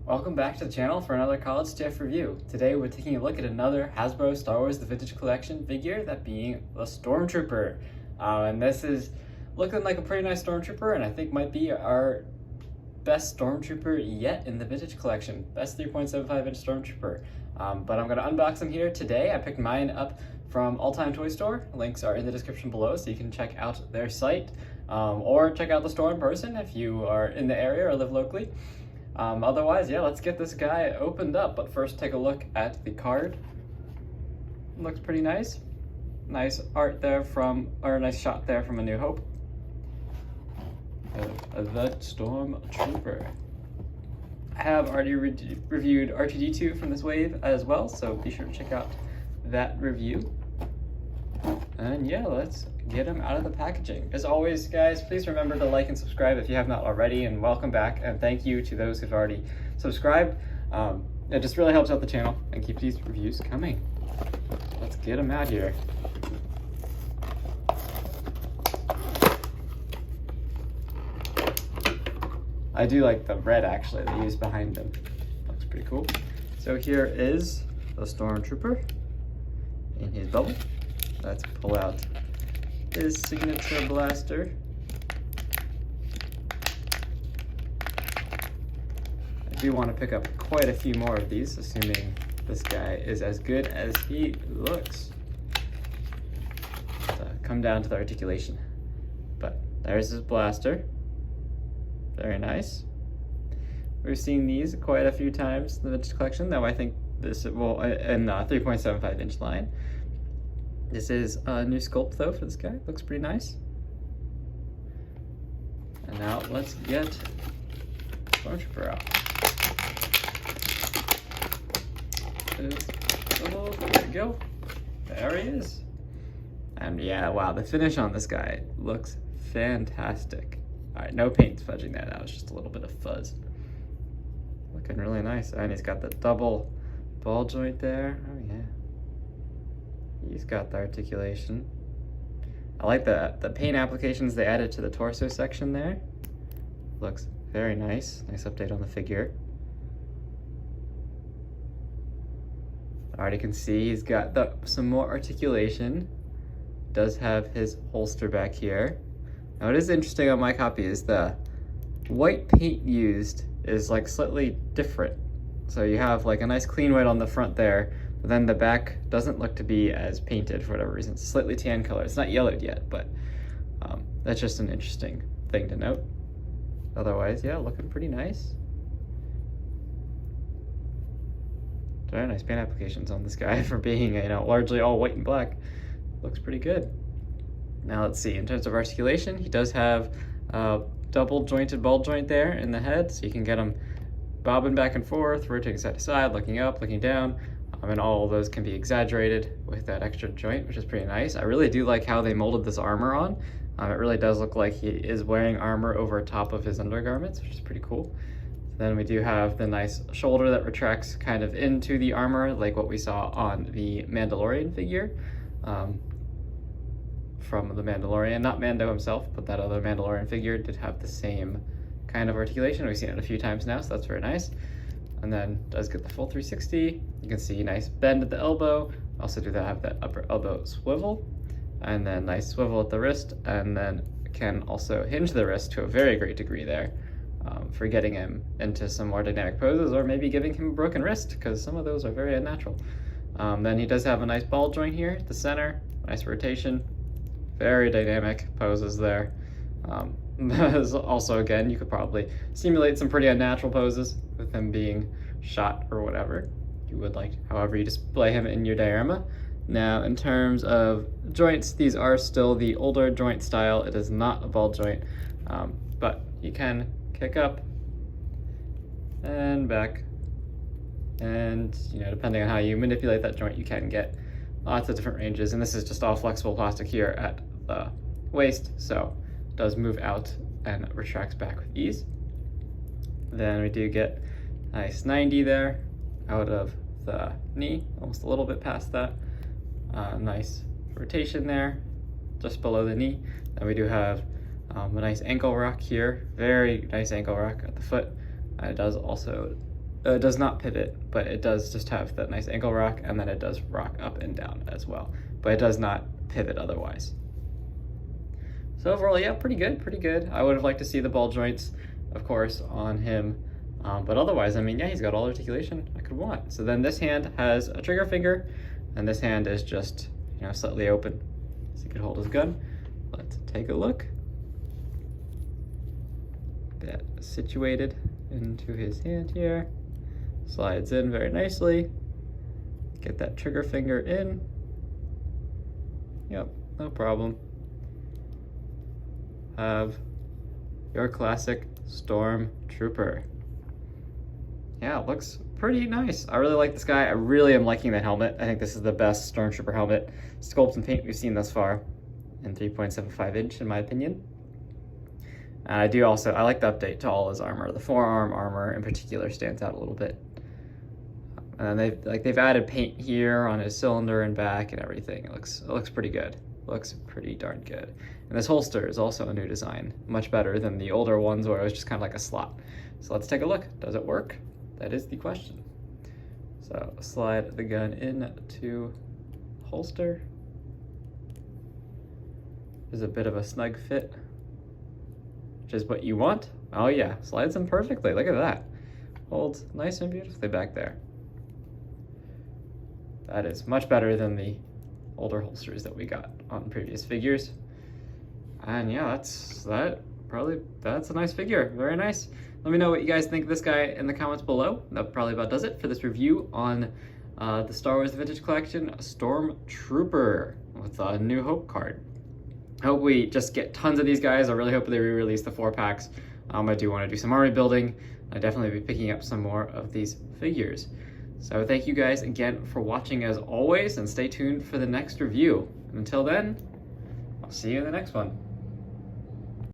Welcome back to the channel for another College Stuff review. Today we're taking a look at another Hasbro Star Wars The Vintage Collection figure, that being the Stormtrooper. And this is looking like a pretty nice Stormtrooper, and I think might be our best Stormtrooper yet in the Vintage Collection. Best 3.75 inch Stormtrooper. But I'm going to unbox them here today. I picked mine up from All Time Toy Store. Links are in the description below, so you can check out their site. Or check out the store in person if you are in the area or live locally. Otherwise, yeah, let's get this guy opened up. But first, take a look at the card. Looks pretty nice. Nice art there or nice shot there from A New Hope. The Stormtrooper. I have already reviewed R2-D2 from this wave as well, so be sure to check out that review. And yeah, let's get them out of the packaging. As always, guys, please remember to like and subscribe if you have not already, and welcome back, and thank you to those who've already subscribed. It just really helps out the channel and keep these reviews coming. Let's get them out here. I do like the red, actually, they use behind them. Looks pretty cool. So here is the Stormtrooper in his bubble. Let's pull out his signature blaster. I do want to pick up quite a few more of these, assuming this guy is as good as he looks. Come down to the articulation. But there's his blaster. Very nice. We've seen these quite a few times in the Vintage Collection, though I think this will in the 3.75 inch line. This is a new sculpt though for this guy. Looks pretty nice. And now let's get Stormtrooper out. There we go. There he is. And yeah, wow, the finish on this guy looks fantastic. All right, no paint fudging that out. It's just a little bit of fuzz. Looking really nice. And he's got the double ball joint there. Oh yeah. He's got the articulation. I like the paint applications they added to the torso section there. Looks very nice. Nice update on the figure. Already can see he's got some more articulation. Does have his holster back here. Now what is interesting on my copy is the white paint used is like slightly different. So you have like a nice clean white on the front there, but then the back doesn't look to be as painted for whatever reason. It's slightly tan color. It's not yellowed yet, but that's just an interesting thing to note. Otherwise, yeah, looking pretty nice. Very nice paint applications on this guy for being, largely all white and black. Looks pretty good. Now let's see, in terms of articulation, he does have a double jointed ball joint there in the head, so you can get him bobbing back and forth, rotating side to side, looking up, looking down. And all of those can be exaggerated with that extra joint, which is pretty nice. I really do like how they molded this armor on. It really does look like he is wearing armor over top of his undergarments, which is pretty cool. Then we do have the nice shoulder that retracts kind of into the armor, like what we saw on the Mandalorian figure. From the Mandalorian, not Mando himself, but that other Mandalorian figure did have the same kind of articulation. We've seen it a few times now, so that's very nice. And then does get the full 360. You can see nice bend at the elbow. Also do have that upper elbow swivel, and then nice swivel at the wrist, and then can also hinge the wrist to a very great degree there for getting him into some more dynamic poses, or maybe giving him a broken wrist, because some of those are very unnatural. Then he does have a nice ball joint here at the center, nice rotation, very dynamic poses there. Also, again, you could probably simulate some pretty unnatural poses with him being shot or whatever you would like, however you display him in your diorama. Now, in terms of joints, these are still the older joint style. It is not a ball joint, but you can kick up and back, and depending on how you manipulate that joint, you can get lots of different ranges. And this is just all flexible plastic here at the waist, so it does move out and retracts back with ease. Then we do get a nice 90 there out of the knee, almost a little bit past that. Nice rotation there just below the knee. Then we do have a nice ankle rock here, very nice ankle rock at the foot. It does also does not pivot, but it does just have that nice ankle rock, and then it does rock up and down as well. But it does not pivot otherwise. So overall, yeah, pretty good, pretty good. I would have liked to see the ball joints, of course, on him. But otherwise, I mean, yeah, he's got all the articulation I could want. So then this hand has a trigger finger, and this hand is just, you know, slightly open, so he could hold his gun. Let's take a look. That situated into his hand here. Slides in very nicely. Get that trigger finger in. Yep, no problem. Have your classic Stormtrooper. Yeah, it looks pretty nice. I really like this guy. I really am liking the helmet. I think this is the best Stormtrooper helmet sculpt and paint we've seen thus far in 3.75 inch, in my opinion. And I like the update to all his armor. The forearm armor in particular stands out a little bit. And they've added paint here on his cylinder and back and everything. It looks pretty good. It looks pretty darn good. And this holster is also a new design, much better than the older ones where it was just kind of like a slot. So let's take a look. Does it work? That is the question. So slide the gun into the holster. There's a bit of a snug fit, which is what you want. Oh yeah, slides in perfectly. Look at that. Holds nice and beautifully back there. That is much better than the older holsters that we got on previous figures. And yeah, that's a nice figure. Very nice. Let me know what you guys think of this guy in the comments below. That probably about does it for this review on the Star Wars Vintage Collection Stormtrooper with a New Hope card. I hope we just get tons of these guys. I really hope they re-release the 4-packs. I do want to do some army building. I'll definitely be picking up some more of these figures. So thank you guys again for watching as always, and stay tuned for the next review. And until then, I'll see you in the next one.